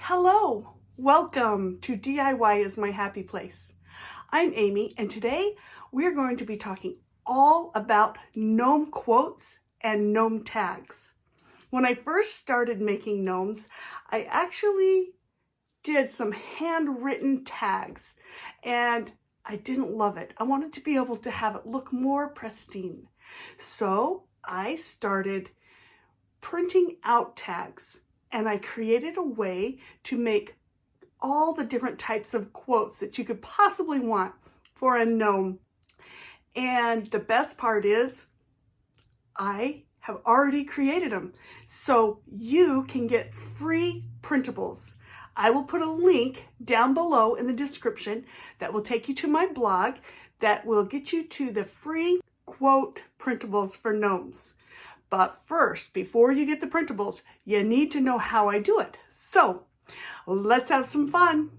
Hello, welcome to DIY is my happy place. I'm Amy, and today we're going to be talking all about gnome quotes and gnome tags. When I first started making gnomes, I actually did some handwritten tags, and I didn't love it. I wanted to be able to have it look more pristine. So I started printing out tags. And I created a way to make all the different types of quotes that you could possibly want for a gnome. And the best part is I have already created them. So you can get free printables. I will put a link down below in the description that will take you to my blog that will get you to the free quote printables for gnomes. But first, before you get the printables, you need to know how I do it. So let's have some fun.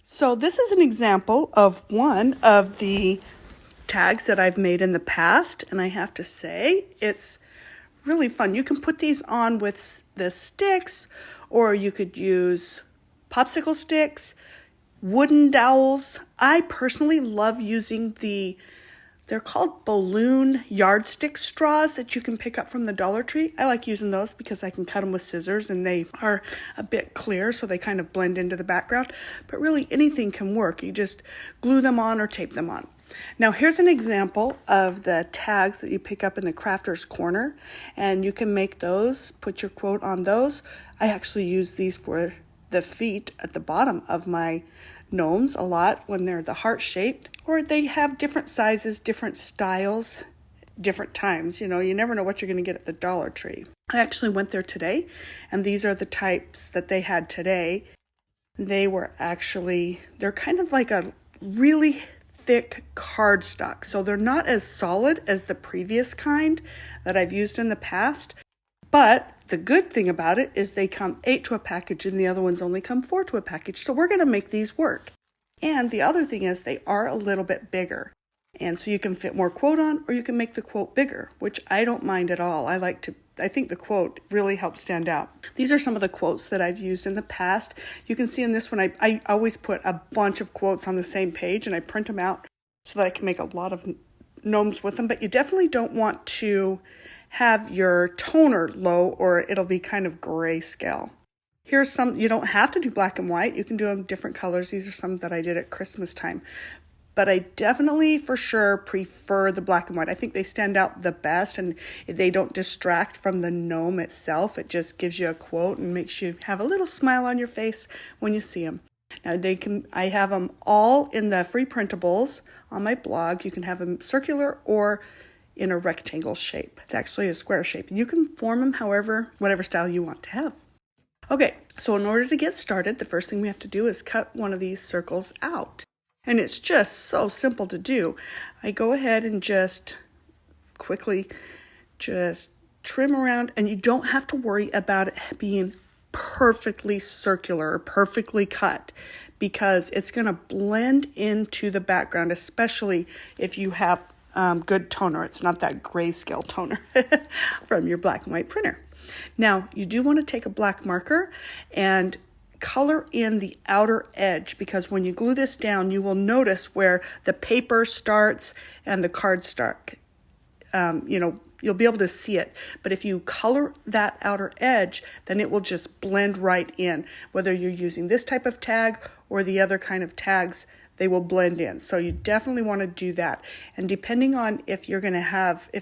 So this is an example of one of the tags that I've made in the past, and I have to say it's really fun. You can put these on with the sticks, or you could use popsicle sticks, wooden dowels. I personally love using they're called balloon yardstick straws that you can pick up from the Dollar Tree. I like using those because I can cut them with scissors and they are a bit clear, so they kind of blend into the background. But really anything can work. You just glue them on or tape them on. Now here's an example of the tags that you pick up in the crafter's corner, and you can make those, put your quote on those. I actually use these for the feet at the bottom of my gnomes a lot when they're the heart shaped, or they have different sizes, different styles, different times. You never know what you're going to get at the Dollar Tree. I actually went there today, and these are the types that they had today. They're kind of like a really thick cardstock, so they're not as solid as the previous kind that I've used in the past. But the good thing about it is they come 8 to a package and the other ones only come 4 to a package. So we're going to make these work. And the other thing is they are a little bit bigger. And so you can fit more quote on, or you can make the quote bigger, which I don't mind at all. I think the quote really helps stand out. These are some of the quotes that I've used in the past. You can see in this one, I always put a bunch of quotes on the same page and I print them out so that I can make a lot of gnomes with them. But you definitely don't want to have your toner low or it'll be kind of grayscale. Here's some, you don't have to do black and white. You can do them different colors. These are some that I did at Christmas time. But I definitely for sure prefer the black and white. I think they stand out the best and they don't distract from the gnome itself. It just gives you a quote and makes you have a little smile on your face when you see them. Now I have them all in the free printables on my blog. You can have them circular or in a rectangle shape. It's actually a square shape. You can form them whatever style you want to have. Okay, so in order to get started, the first thing we have to do is cut one of these circles out. And it's just so simple to do. I go ahead and just quickly trim around, and you don't have to worry about it being perfectly circular or perfectly cut, because it's going to blend into the background, especially if you have good toner. It's not that grayscale toner from your black and white printer. Now, you do want to take a black marker and color in the outer edge, because when you glue this down, you will notice where the paper starts and the card start. You'll be able to see it. But if you color that outer edge, then it will just blend right in. Whether you're using this type of tag or the other kind of tags, they will blend in. So you definitely want to do that. And depending on if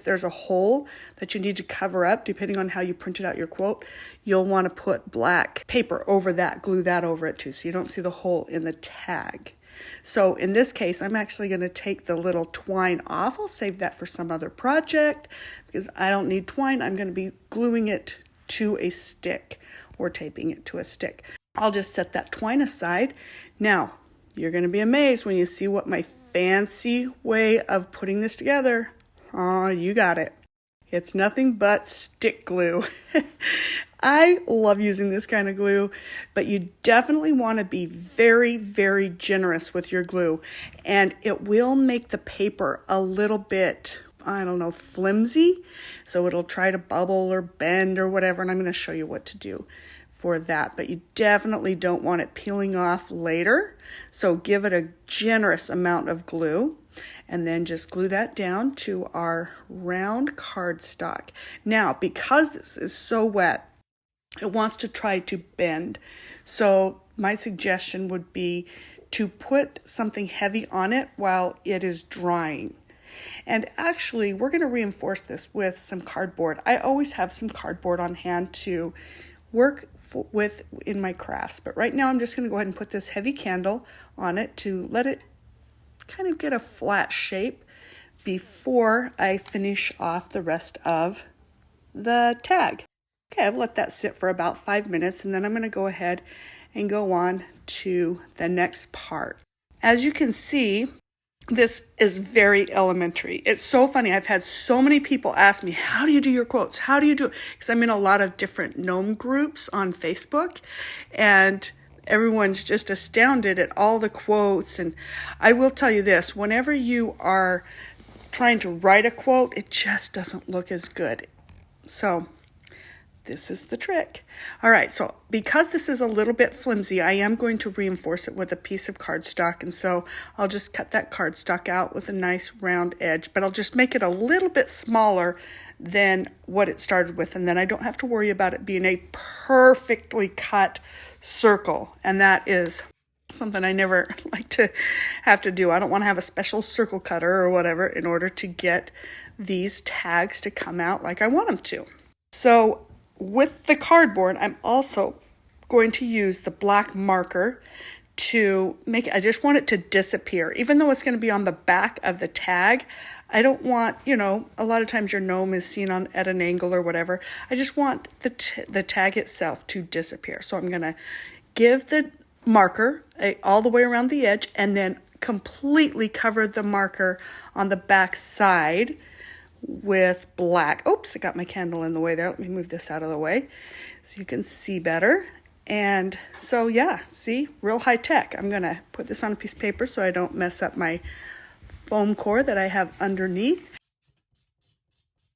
there's a hole that you need to cover up, depending on how you printed out your quote, you'll want to put black paper over that, glue that over it too, so you don't see the hole in the tag. So in this case, I'm actually going to take the little twine off. I'll save that for some other project because I don't need twine. I'm going to be gluing it to a stick or taping it to a stick. I'll just set that twine aside. Now, you're going to be amazed when you see what my fancy way of putting this together. Oh, you got it. It's nothing but stick glue. I love using this kind of glue, but you definitely want to be very, very generous with your glue, and it will make the paper a little bit, I don't know, flimsy, so it'll try to bubble or bend or whatever, and I'm going to show you what to do for that, but you definitely don't want it peeling off later, so give it a generous amount of glue. And then just glue that down to our round cardstock. Now, because this is so wet, it wants to try to bend. So my suggestion would be to put something heavy on it while it is drying. And actually, we're going to reinforce this with some cardboard. I always have some cardboard on hand to work with in my crafts. But right now, I'm just going to go ahead and put this heavy candle on it to let it kind of get a flat shape before I finish off the rest of the tag. Okay, I've let that sit for about 5 minutes, and then I'm going to go ahead and go on to the next part. As you can see, this is very elementary. It's so funny. I've had so many people ask me, how do you do your quotes? How do you do it? Because I'm in a lot of different gnome groups on Facebook, and everyone's just astounded at all the quotes. And I will tell you this, whenever you are trying to write a quote, it just doesn't look as good. So this is the trick. All right, so because this is a little bit flimsy, I am going to reinforce it with a piece of cardstock. And so I'll just cut that cardstock out with a nice round edge, but I'll just make it a little bit smaller than what it started with. And then I don't have to worry about it being a perfectly cut circle. And that is something I never like to have to do. I don't want to have a special circle cutter or whatever in order to get these tags to come out like I want them to. So with the cardboard, I'm also going to use the black marker to make it, I just want it to disappear. Even though it's going to be on the back of the tag, I don't want, a lot of times your gnome is seen at an angle or whatever. I just want the tag itself to disappear. So I'm going to give the marker all the way around the edge and then completely cover the marker on the back side with black. Oops, I got my candle in the way there. Let me move this out of the way so you can see better. And so, yeah, see, real high tech. I'm going to put this on a piece of paper so I don't mess up my foam core that I have underneath.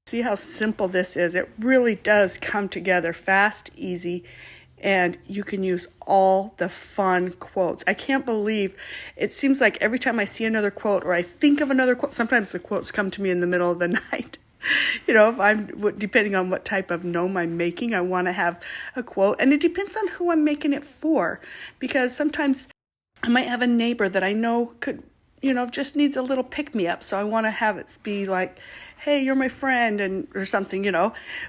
See how simple this is. It really does come together fast, easy, and you can use all the fun quotes. I can't believe it seems like every time I see another quote or I think of another quote, sometimes the quotes come to me in the middle of the night. If I'm, depending on what type of gnome I'm making, I want to have a quote. And it depends on who I'm making it for, because sometimes I might have a neighbor that I know could, just needs a little pick-me-up. So I want to have it be like, hey, you're my friend, or something,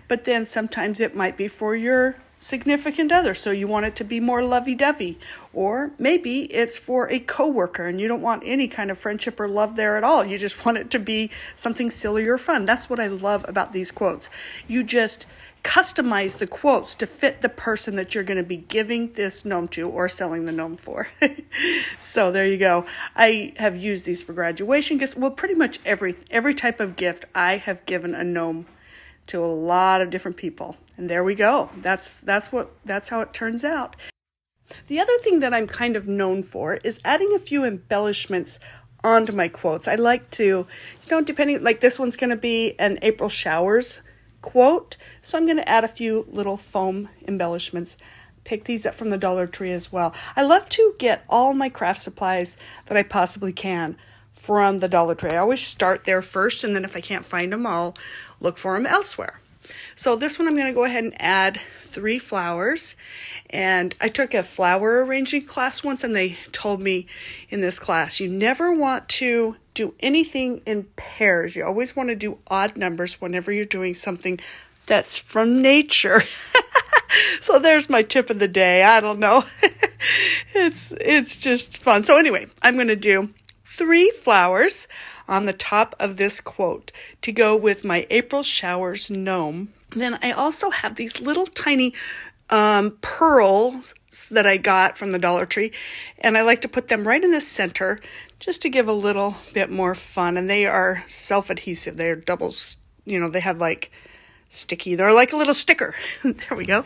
But then sometimes it might be for your significant other, so you want it to be more lovey-dovey. Or maybe it's for a coworker and you don't want any kind of friendship or love there at all. You just want it to be something silly or fun. That's what I love about these quotes. You just customize the quotes to fit the person that you're going to be giving this gnome to or selling the gnome for. So there you go. I have used these for graduation gifts. Well, pretty much every type of gift I have given a gnome to a lot of different people. And there we go. That's how it turns out. The other thing that I'm kind of known for is adding a few embellishments onto my quotes. I like to, depending, like this one's going to be an April showers quote. So I'm going to add a few little foam embellishments. Pick these up from the Dollar Tree as well. I love to get all my craft supplies that I possibly can from the Dollar Tree. I always start there first, and then if I can't find them, I'll look for them elsewhere. So this one I'm going to go ahead and add 3 flowers. And I took a flower arranging class once, and they told me in this class, you never want to do anything in pairs. You always want to do odd numbers whenever you're doing something that's from nature. So there's my tip of the day. I don't know. It's just fun. So anyway, I'm going to do 3 flowers on the top of this quote to go with my April showers gnome. Then I also have these little tiny pearls that I got from the Dollar Tree, and I like to put them right in the center just to give a little bit more fun. And they are self-adhesive. They are double they have like sticky, they're like a little sticker. There we go.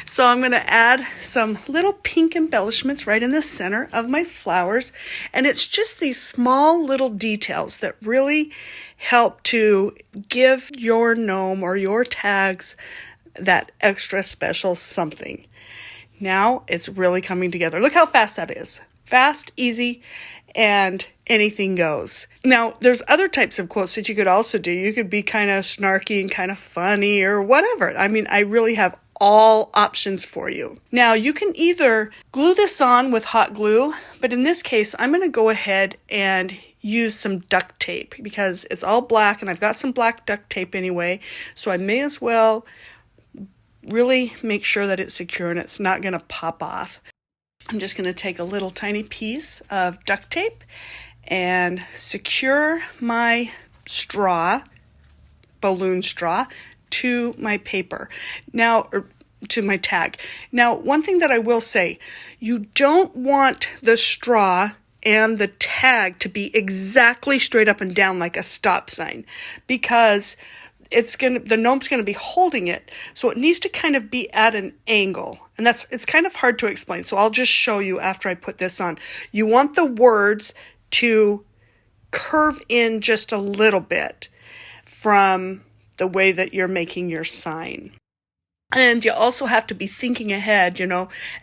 So I'm going to add some little pink embellishments right in the center of my flowers. And it's just these small little details that really help to give your gnome or your tags that extra special something. Now it's really coming together. Look how fast that is. Fast, easy, and anything goes. Now, there's other types of quotes that you could also do. You could be kind of snarky and kind of funny or whatever. I mean, I really have all options for you. Now, you can either glue this on with hot glue, but in this case, I'm going to go ahead and use some duct tape because it's all black and I've got some black duct tape anyway, so I may as well really make sure that it's secure and it's not going to pop off. I'm just going to take a little tiny piece of duct tape and secure my straw, balloon straw, to my paper. Now, or to my tag. Now, one thing that I will say, you don't want the straw and the tag to be exactly straight up and down like a stop sign, because the gnome's going to be holding it, so it needs to kind of be at an angle, and it's kind of hard to explain, so I'll just show you after I put this on. You want the words to curve in just a little bit from the way that you're making your sign. And you also have to be thinking ahead,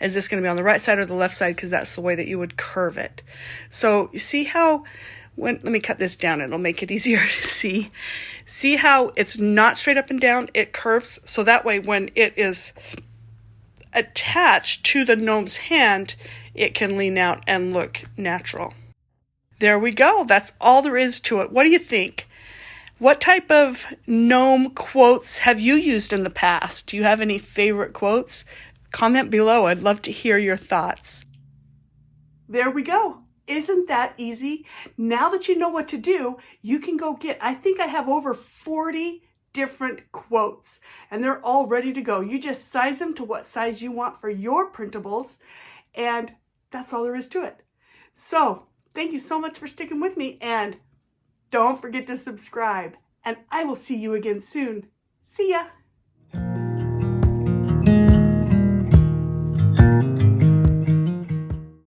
is this going to be on the right side or the left side, because that's the way that you would curve it. So you see how, let me cut this down, it'll make it easier to see. See how it's not straight up and down, it curves, so that way when it is attached to the gnome's hand, it can lean out and look natural. There we go, that's all there is to it. What do you think? What type of gnome quotes have you used in the past? Do you have any favorite quotes? Comment below, I'd love to hear your thoughts. There we go. Isn't that easy? Now that you know what to do, you can go get, I think I have over 40 different quotes, and they're all ready to go. You just size them to what size you want for your printables, and that's all there is to it. So, thank you so much for sticking with me, and don't forget to subscribe, and I will see you again soon. See ya!